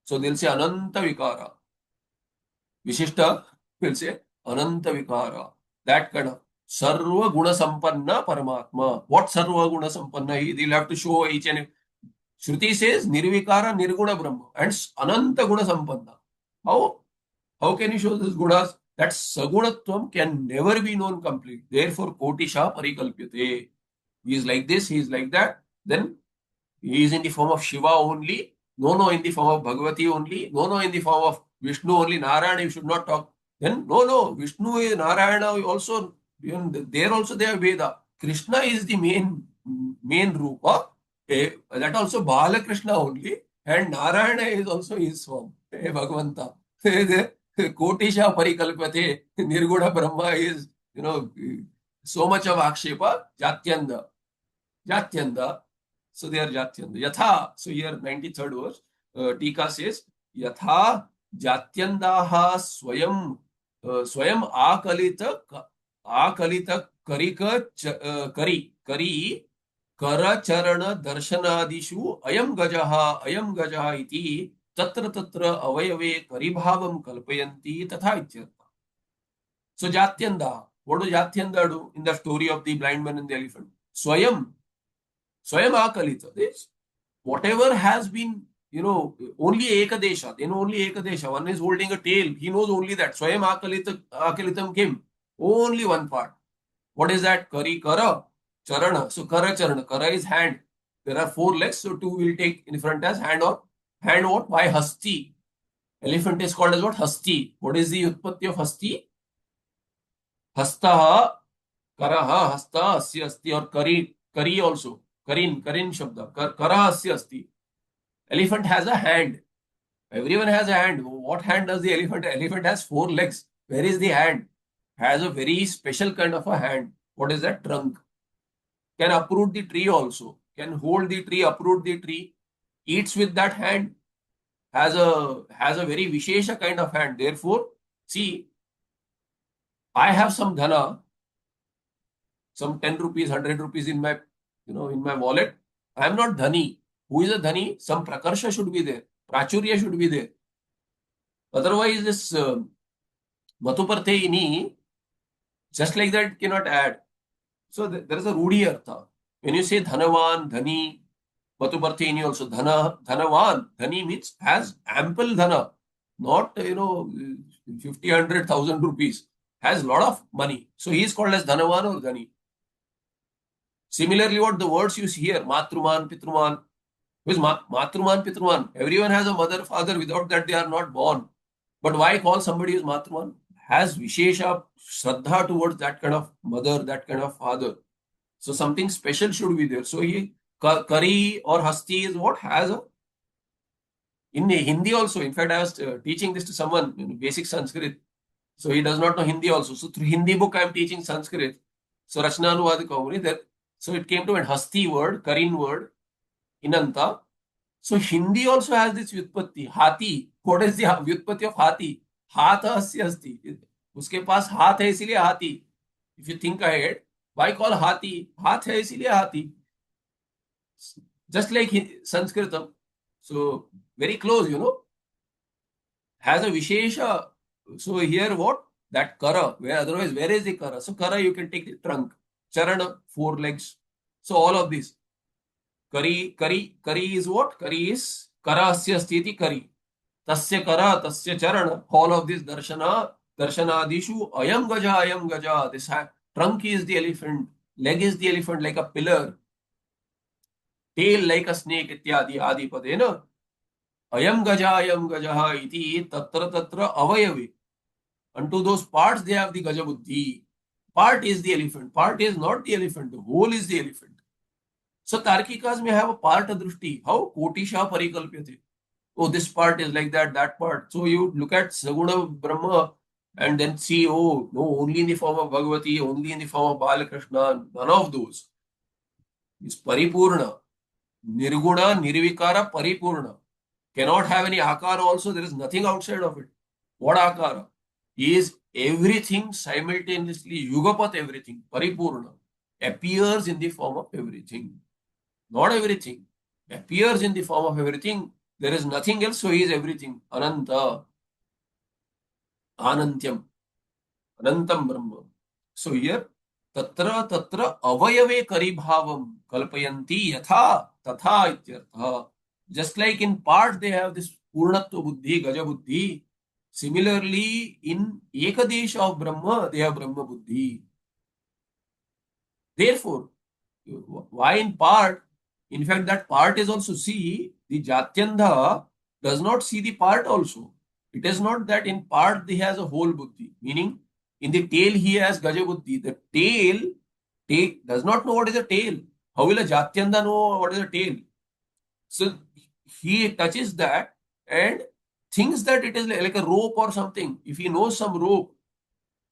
So they'll say Ananta Vikara. Vishishta will say Ananta Vikara. That kind of Sarva Guna Sampanna Paramatma. What Sarva Guna Sampanna? They'll have to show each and Shruti says Nirvikara Nirguna Brahma and Ananta Guna Sampanna. How can you show these gunas? That Sagunatvam can never be known complete. Therefore, Kotisha Parikalpyate. He is like this, he is like that. Then he is in the form of Shiva only. No, in the form of Bhagavati only. No, in the form of Vishnu only. Narayana, you should not talk. Then, no, Vishnu is Narayana also. There also they have Veda. Krishna is the main Rupa. That also Bala Krishna only. And Narayana is also his form. Bhagavanta. Kotisha Parikalpate, Nirguna Brahma is, so much of Akshepa, Jatyanda. So they are Jatyanda. Yatha. So here 93rd verse, Tika says, Yatha Jatyandaha Swayam Akalita Kari Karacharana Darshanadishu Ayam Gajaha iti Tatra Avayave Karibhavam Kalpayanti Tatha Ityartha. So Jatyanda. What does Jatyanda do in the story of the blind man and the elephant? Swayam Akalita. This, whatever has been, only Ekadesha. They know only Ekadesha. One is holding a tail. He knows only that. Swayam Akalitam came. Only one part. What is that? Kara. Charana. So Kara Charana. Kara is hand. There are 4 legs. So 2 will take in front as hand or hand what? Why Hasti? Elephant is called as what? Hasti. What is the utpatti of Hasti? Hastaha, Karaha, Hasta, Asya Asti or Kari also. Karin Shabda. Kara Asya Asti. Elephant has a hand. Everyone has a hand. What hand does the elephant? Elephant has 4 legs. Where is the hand? Has a very special kind of a hand. What is that? Trunk. Can uproot the tree also. Can hold the tree, uproot the tree. Eats with that hand. Has a very Vishesha kind of hand. Therefore, see, I have some dhana, some 10 rupees, 100 rupees in my, in my wallet. I am not dhani. Who is a dhani? Some prakarsha should be there. Prachurya should be there. Otherwise, this Matuparthe ini, just like that, cannot add. So there is a Rudi Artha. When you say Dhanavan, Dhani, Matuparthe ini also, Dhanavan, Dhani means has ample dhana, not, 50, 100,000 rupees. Has a lot of money. So he is called as Dhanavan or Dhani. Similarly, what the words you see here, Matruman, Pitruman, who is Matruman, Pitruman? Everyone has a mother, father. Without that, they are not born. But why call somebody as Matruman? Has Vishesha Shraddha towards that kind of mother, that kind of father. So something special should be there. So he, Kari or Hasti is what? Has a. In Hindi also, in fact, I was teaching this to someone in basic Sanskrit. So he does not know Hindi also. So through Hindi book, I am teaching Sanskrit. So Rachna Anuvad Kaumani, so it came to a Hasti word, Karin word. inanta. So Hindi also has this vyutpatti. Hati. What is the vyutpatti of hati? Hatha asya asti. उसके पास हाथ है इसीलिए हाथी. If you think ahead, why call हाथी? हाथ है इसीलिए हाथी. Just like Sanskritam. So very close, has a vishesha. So here what? That kara. Where otherwise, where is the kara? So kara, you can take the trunk. Charana, 4 legs. So all of this. Kari is what? Kari is kara asya sthiti kari. Tasya kara, tasya charana. All of this darshanadishu. Ayam gaja. This trunk is the elephant. Leg is the elephant like a pillar. Tail like a snake. Ityadi adipade na. Ayam gaja iti tatra tatra avayave. Unto those parts they have the gaja buddhi. Part is the elephant. Part is not the elephant. The whole is the elephant. So Tarkikas may have a part of drushti. How? Kotisha parikalpyate. Oh, this part is like that, that part. So you look at Saguna Brahma and then see, oh, no, only in the form of Bhagavati, only in the form of Balakrishna. None of those. It's paripurna. Nirguna, nirvikara, paripurna. Cannot have any akara also. There is nothing outside of it. What akara? Is everything simultaneously, yugapat everything, paripurna. Appears in the form of everything. Not everything. Appears in the form of everything. There is nothing else, so he is everything. Ananta. Anantyam. Anantam Brahma. So here, tatra tatra avayave karibhavam kalpayanti yatha tatha ityartha. Just like in part they have this purnatva buddhi, gaja buddhi. Similarly, in ekadesha of Brahma, they have Brahma buddhi. Therefore, why in part? In fact, that part is also, see, the Jatyandha does not see the part also. It is not that in part he has a whole buddhi, meaning in the tail he has gaja buddhi. The tail does not know what is a tail. How will a Jatyandha know what is a tail? So he touches that and thinks that it is like a rope or something. If he knows some rope,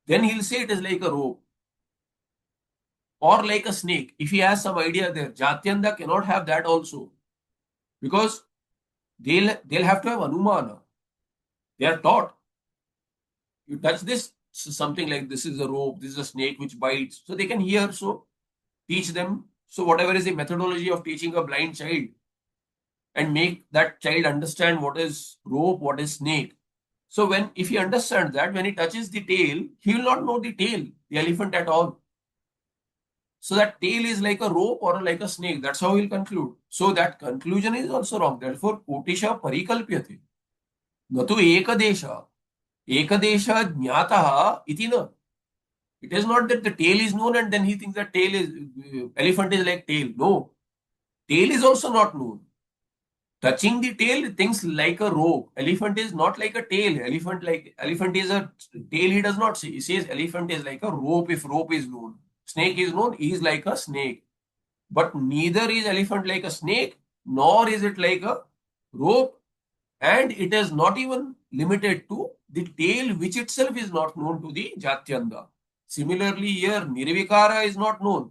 then he'll say it is like a rope. Or like a snake, if he has some idea there. Jatyanda cannot have that also. Because they'll have to have anumana. They are taught. You touch this, something like this is a rope, this is a snake which bites. So they can hear, so teach them. So whatever is the methodology of teaching a blind child and make that child understand what is rope, what is snake. So if he understands that, when he touches the tail, he will not know the tail, the elephant at all. So that tail is like a rope or like a snake. That's how he'll conclude. So that conclusion is also wrong. Therefore, Kotisha parikalpyate. Natu ekadesha. Ekadesha jnataha iti na. It is not that the tail is known and then he thinks that elephant is like tail. No. Tail is also not known. Touching the tail, things like a rope. Elephant is not like a tail. Elephant is a tail, he does not say. He says elephant is like a rope if rope is known. Snake is known, he is like a snake. But neither is elephant like a snake, nor is it like a rope, and it is not even limited to the tail, which itself is not known to the Jatyanda. Similarly, here Nirvikara is not known.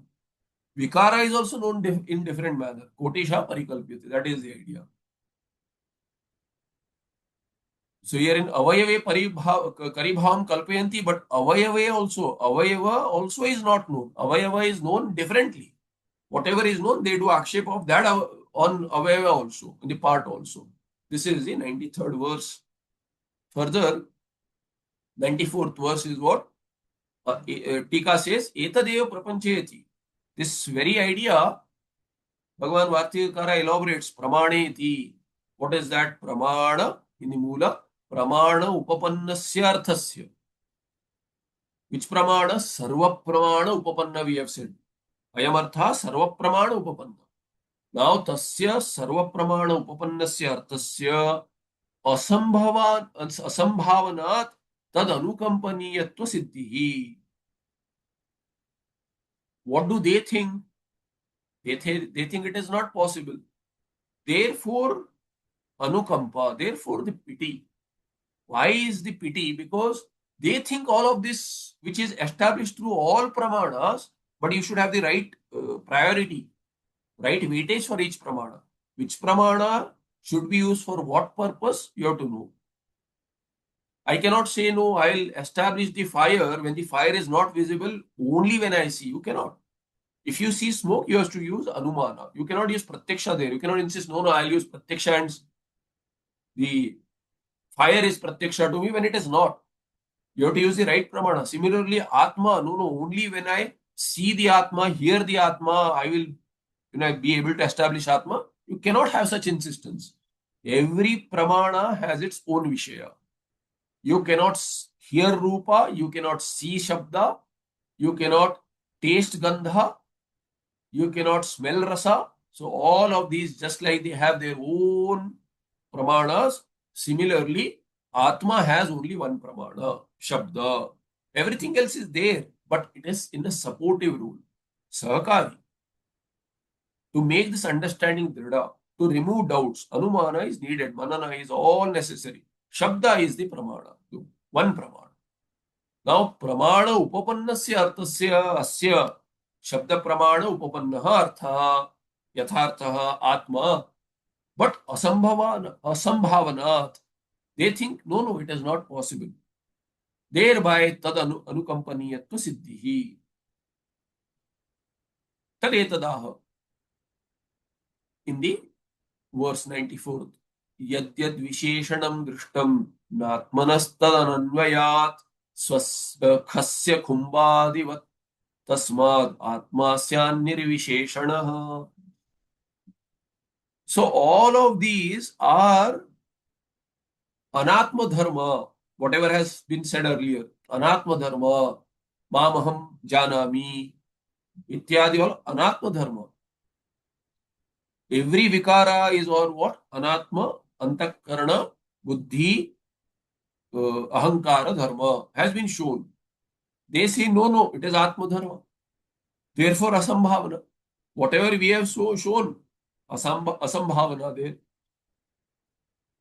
Vikara is also known in different manner. Kotisha parikalpyate. That is the idea. So here in avayave karibhavam kalpayanti, but avayava also is not known. Avayava is known differently. Whatever is known, they do akshep of that on avayava also, in the part also. This is the 93rd verse. Further, 94th verse is what? Tika says, Etadeva prapancheti. This very idea, Bhagavan Vartikara elaborates, Pramane. What is that? Pramana in the Mula. Pramana upapannasya arthasya. Which pramana? Sarva pramana upapanna we have said. Ayamartha sarva pramana upapanna. Now tasya sarva pramana upapannasya arthasya asambhavanat tad anukampaniyatva siddhihi. What do they think? They think it is not possible. Therefore, anukampa, therefore the pity. Why is the pity? Because they think all of this, which is established through all pramanas, but you should have the right priority, right weightage for each pramana. Which pramana should be used for what purpose? You have to know. I cannot say, no, I'll establish the fire when the fire is not visible only when I see. You cannot. If you see smoke, you have to use anumana. You cannot use pratyaksha there. You cannot insist, no, I'll use pratyaksha and the fire is pratyaksha to me when it is not. You have to use the right pramana. Similarly, atma, no, only when I see the atma, hear the atma, I will be able to establish atma. You cannot have such insistence. Every pramana has its own vishaya. You cannot hear rupa, you cannot see shabda, you cannot taste gandha, you cannot smell rasa. So all of these, just like they have their own pramanas, similarly, atma has only one pramana, shabda. Everything else is there, but it is in a supportive role, sahakari. To make this understanding dhrida, to remove doubts, anumana is needed, manana is all necessary. Shabda is the pramana, one pramana. Now, pramana upapannasya arthasya asya shabda pramana upapannaha artha yathartha atma, but asambhavanat. They think, no, it is not possible. Thereby tad anukampaniyatva siddhihi. Tadetadaha. In the verse 94. Yadyad visheshanam drishtam natmanastad स्वस्यखस्य कुंभादिवत् तस्माद् आत्मास्यान्निर्विशेषणः. So all of these are anatma dharma, whatever has been said earlier. Anatma dharma, mamaham janami, ityadi all anatma dharma. Every vikara is or what? Anatma, antakarana, buddhi, ahankara dharma has been shown. They say, no, it is atma dharma. Therefore, asambhavana. Whatever we have shown, asambhavana there.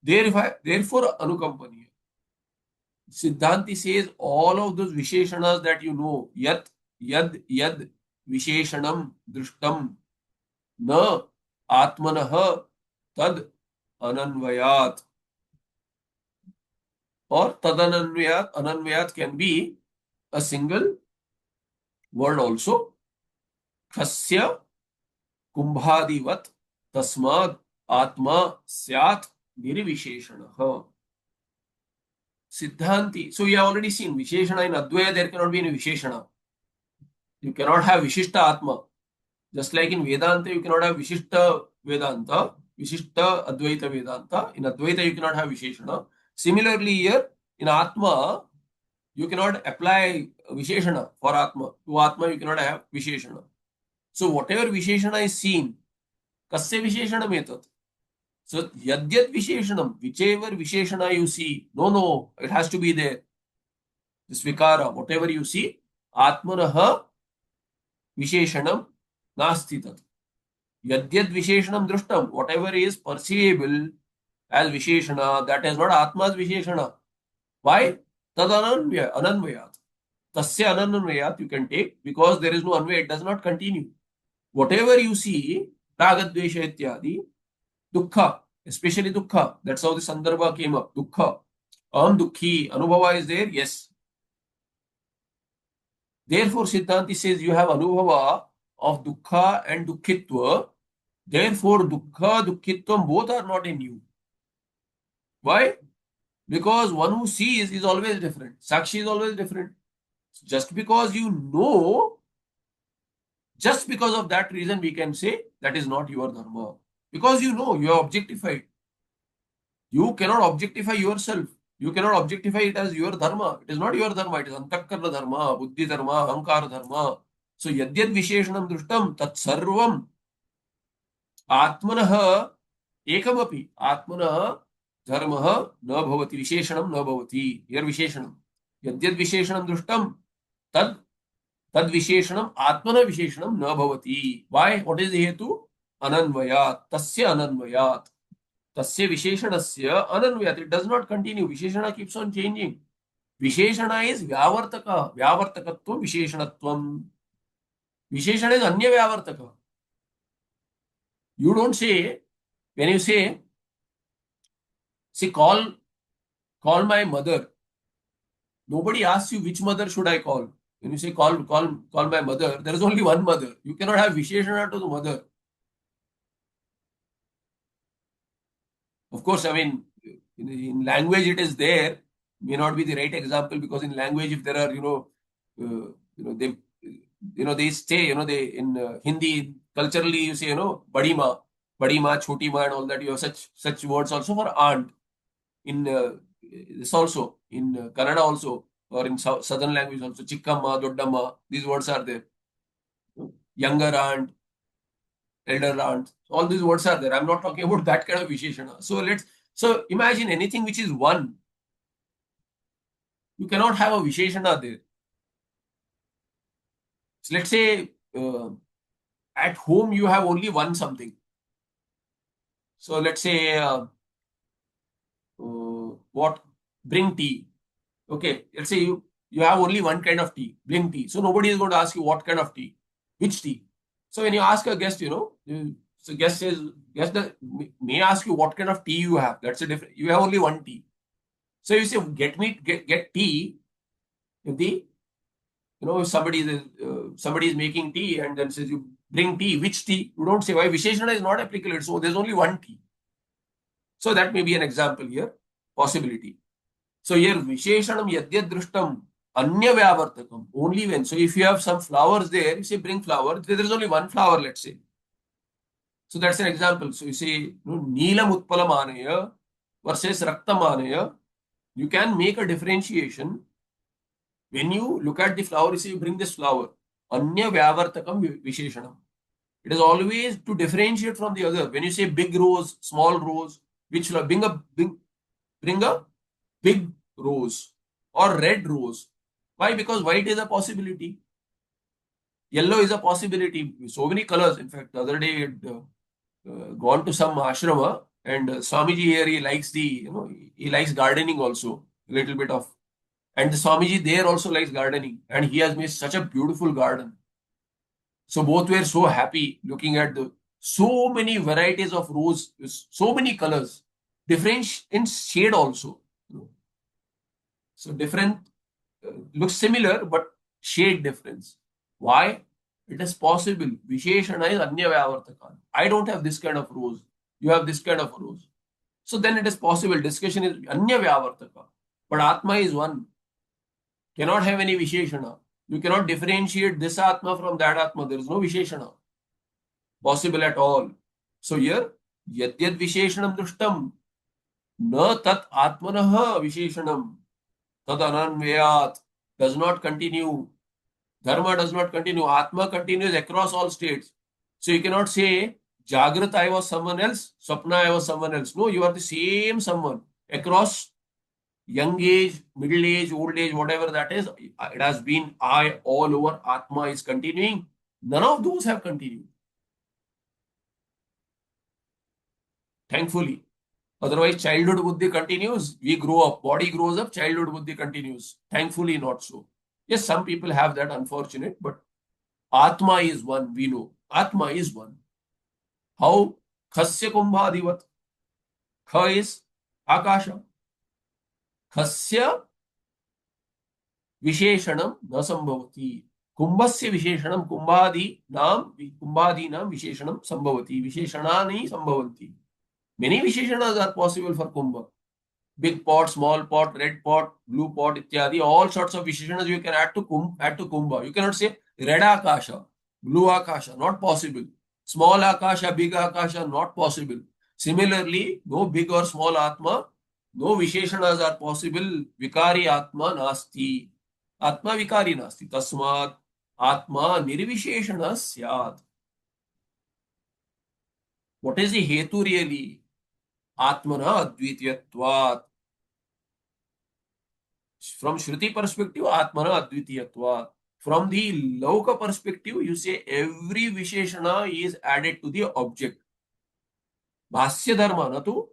Therefore, anukampaniya. Siddhanti says all of those visheshanas that you know, yad, visheshanam, drishtam, na, atmanah, tad, ananvayat. Or tadananvayat, ananvayat can be a single word also. Khasya kumbhadivat tasmad atma syat nirvisheshanaha. Siddhanti. So we have already seen Visheshana in Advaya, there cannot be any Visheshana. You cannot have Vishishta Atma. Just like in Vedanta, you cannot have Vishishta Vedanta, Vishishta Advaita Vedanta. In Advaita, you cannot have Visheshana. Similarly, here in Atma, you cannot apply Visheshana for Atma. To Atma, you cannot have Visheshana. So whatever Visheshana is seen, Kasya Visheshana Metat. So Yadyat Visheshanam, whichever Visheshana you see, no, it has to be there. This Vikara, whatever you see, Atmanaha Visheshanam Nasti Tat. Yadyat Visheshanam Drushtam, whatever is perceivable as Visheshana, that is not Atma's Visheshana. Why? Tad ananvayat. Tasya ananvayat you can take, because there is no anvaya, it does not continue. Whatever you see, ragadvesha ityadi, dukkha, especially dukkha, that's how the sandarbha came up, dukkha. Aham dukhi, anubhava is there, yes. Therefore, Siddhanti says you have anubhava of dukkha and dukkhitva. Therefore, dukkha, dukkhitvam both are not in you. Why? Because one who sees is always different. Sakshi is always different. Just because you know, just because of that reason, we can say that is not your dharma. Because you know, you are objectified. You cannot objectify yourself. You cannot objectify it as your dharma. It is not your dharma. It is antakarna dharma, buddhi dharma, ahankara dharma. So, yadyad visheshanam drushtam tat sarvam atmanah ekamapi atmanah dharmah na bhavati visheshanam na bhavati. Here visheshanam. Yadyad visheshanam drushtam tad visheshanam atmana visheshanam na bhavati. Why? What is the hetu? Ananvayat. Tasya ananvayat. Tasya visheshanasya ananvayat. It does not continue. Visheshana keeps on changing. Visheshana is vyavartaka. Vyavartakatvam visheshanatvam. Visheshana is anya vyavartaka. You don't say When you say, call my mother, nobody asks you which mother should I call. When you say call my mother, there is only one mother. You cannot have Visheshana to the mother. Of course, I mean, in language it is there. May not be the right example, because in language, if there are, they, they say, they in Hindi, culturally, you say, badi ma, choti ma, and all that. You have such words also for aunt. In this also, in Kannada also, or in southern language also, chikkamma, doddamma, these words are there. Younger aunt, elder aunt, all these words are there. I'm not talking about that kind of Visheshana. So imagine anything which is one, you cannot have a Visheshana there. So let's say at home you have only one something. So let's say what? Bring tea. Okay, let's say you have only one kind of tea, bring tea. So nobody is going to ask you what kind of tea, which tea. So when you ask a guest, so guest may ask you what kind of tea you have. That's a different. You have only one tea. So you say get tea. If somebody is making tea and then says you bring tea, which tea? You don't say why. Visheshana is not applicable. So there's only one tea. So that may be an example here, possibility. So here Visheshanam yadyad drishtam anya vyavartakam, only when. So if you have some flowers there, you say bring flower. There is only one flower, let's say. So that's an example. So you say Neelam Utpalam Anaya versus Raktam Anaya. You can make a differentiation. When you look at the flower, you say you bring this flower. Anya Vyavartakam Visheshanam. It is always to differentiate from the other. When you say big rose, small rose, which bring a big rose or red rose. Why? Because white is a possibility. Yellow is a possibility. So many colors. In fact, the other day, gone to some ashrama, and Swamiji here, he likes he likes gardening also, a little bit of. And the Swamiji there also likes gardening, and he has made such a beautiful garden. So both were so happy looking at so many varieties of rose, so many colors, different in shade also. So different, looks similar, but shade difference. Why? It is possible. Visheshana is Anya Vyavartakan. I don't have this kind of rose. You have this kind of rose. So then it is possible. Discussion is Anya Vyavartaka. But Atma is one. Cannot have any Visheshana. You cannot differentiate this Atma from that Atma. There is no Visheshana possible at all. So here, Yadyad Visheshanam Dushtam, Na Tat Atmanaha Visheshanam, Tad Ananvayat, does not continue. Dharma does not continue. Atma continues across all states. So you cannot say, Jagrata I was someone else, Swapna I was someone else. No, you are the same someone across young age, middle age, old age, whatever that is. It has been I all over. Atma is continuing. None of those have continued. Thankfully. Otherwise, childhood buddhi continues. We grow up. Body grows up. Childhood buddhi continues. Thankfully, not so. Yes, some people have that, unfortunate, but Atma is one, we know. Atma is one. How? Khasya kumbhadivat. Kha is Akasha. Khasya Visheshanam na sambhavati. Kumbhasya Visheshanam Kumbhadi nam Visheshanam sambhavati. Visheshanani sambhavanti. Many Visheshanas are possible for Kumbha. Big pot, small pot, red pot, blue pot, ityadi, all sorts of Visheshanas you can add to Kumbha. You cannot say red Akasha, blue Akasha, not possible. Small Akasha, big Akasha, not possible. Similarly, no big or small Atma, no Visheshanas are possible. Vikari Atma nasti. Atma Vikari nasti. Tasmat Atma Nirvisheshana syat. What is the Hetu really? Atmana Advitiyatvat. From Shruti perspective, Atmana Advitiyatvat. From the Lauka perspective, you say every Visheshana is added to the object. Bhasya dharma, na tu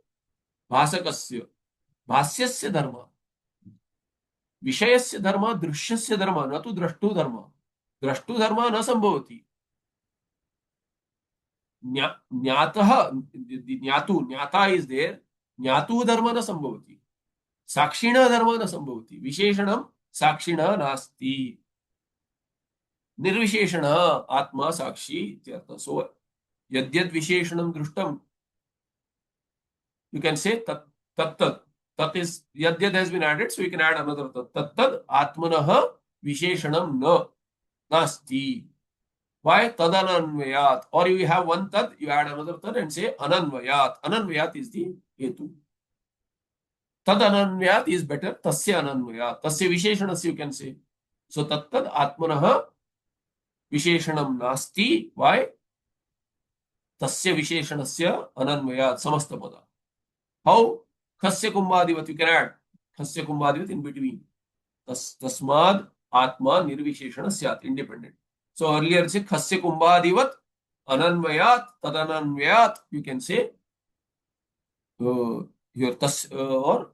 bhasakasya. Bhasyasya dharma. Vishayasya dharma, drishyasya dharma, na tu drashtu dharma. Drashtu dharma na sambhavati. ज्ञातः ज्ञातु ज्ञाता is there ज्ञातु धर्म न संभवति साक्षिणः धर्म न संभवति विशेषणं साक्षिणः नास्ति निर्विशेषणः आत्मा साक्षी इत्यर्थः सो यद्यद् विशेषणं दृष्टं you can say tat tat is yadyad has been added so you can add another tat atmanah visheshanam na nasti why tadananvayat or you have one tad you add another tad and say ananvayat is the hetu tadananvayat is better tasya ananvayat tasya visheshanasya you can say so tat atmanah visheshanam nasti why tasya visheshanasya ananvayat samastapada how khasya kumbhadivat you can add khasya kumbhadivat in between tasmad atma nirvisheshana syat independent so earlier say khasya kumbhadivat ananvayat tadananvayat you can say here tas or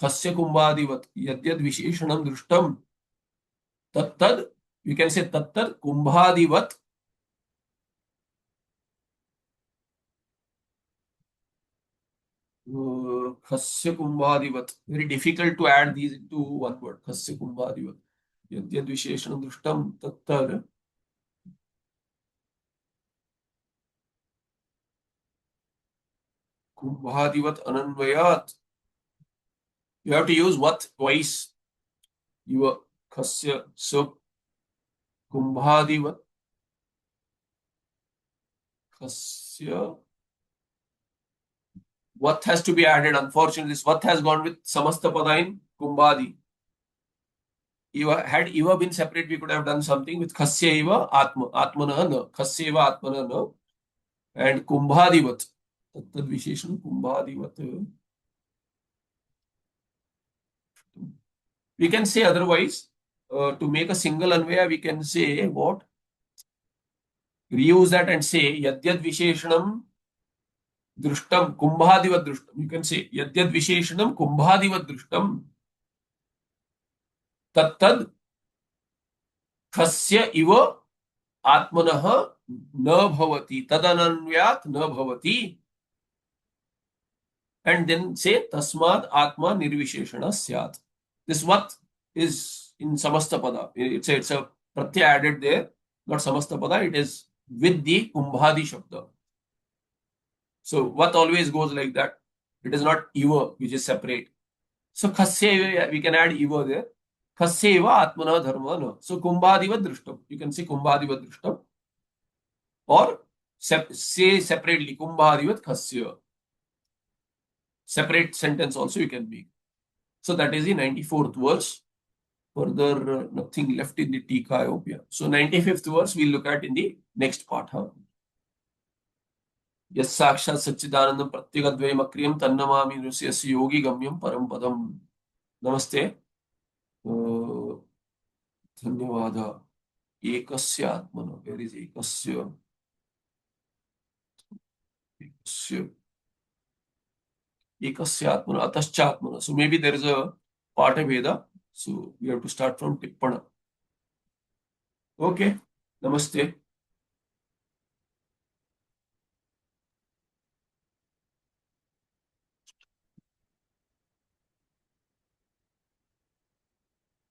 khasya kumbhadivat yadyad visheshanam drishtam tattad you can say tattad kumbhadivat khasya kumbhadivat very difficult to add these into one word khasya kumbhadivat yadyad visheshanam drishtam tattad kumbhadivat ananvayat you have to use what twice your khasya so kumbhadivat khasya what has to be added unfortunately this what has gone with samastapada in kumbhadi had eva been separate we could have done something with khasya eva atmanah na khasya eva atmanah na and kumbhadivat tad visheshan kumbhadivat we can say otherwise to make a single anvaya we can say what reuse that and say yadyad visheshanam दृष्टम कुंभादिवत दृष्टम you can say यद्यद् विशेषणम कुंभादिवत दृष्टम तत्तद खस्य इव आत्मनः न भवति तदनन्वयात् न भवति and then say tasmad atma nirvisheshana syat this what is in samastapada it's a pratyaya added there not samastapada it is with the kumbhadi shabda so what always goes like that it is not eva which is separate so khasya we can add eva there khasya eva atmana dharma na so kumbhadivat drishtam you can say kumbhadivat drishtam or say separately kumbhadivat khasya separate sentence also you can make so that is the 94th verse further nothing left in the tika I hope yeah so 95th verse we'll look at in the next part यस्साक्षात् सच्चिदानंदं प्रत्यगद्वयम् अक्रियं तन्नमामि नृस्यस्य योगी गम्यं परम पदम नमस्ते धन्यवादः एकस्य आत्मनो where is एकस्य एकस्य आत्मनो अतश्च आत्मनो so maybe there is a part of Veda so we have to start from tippana okay namaste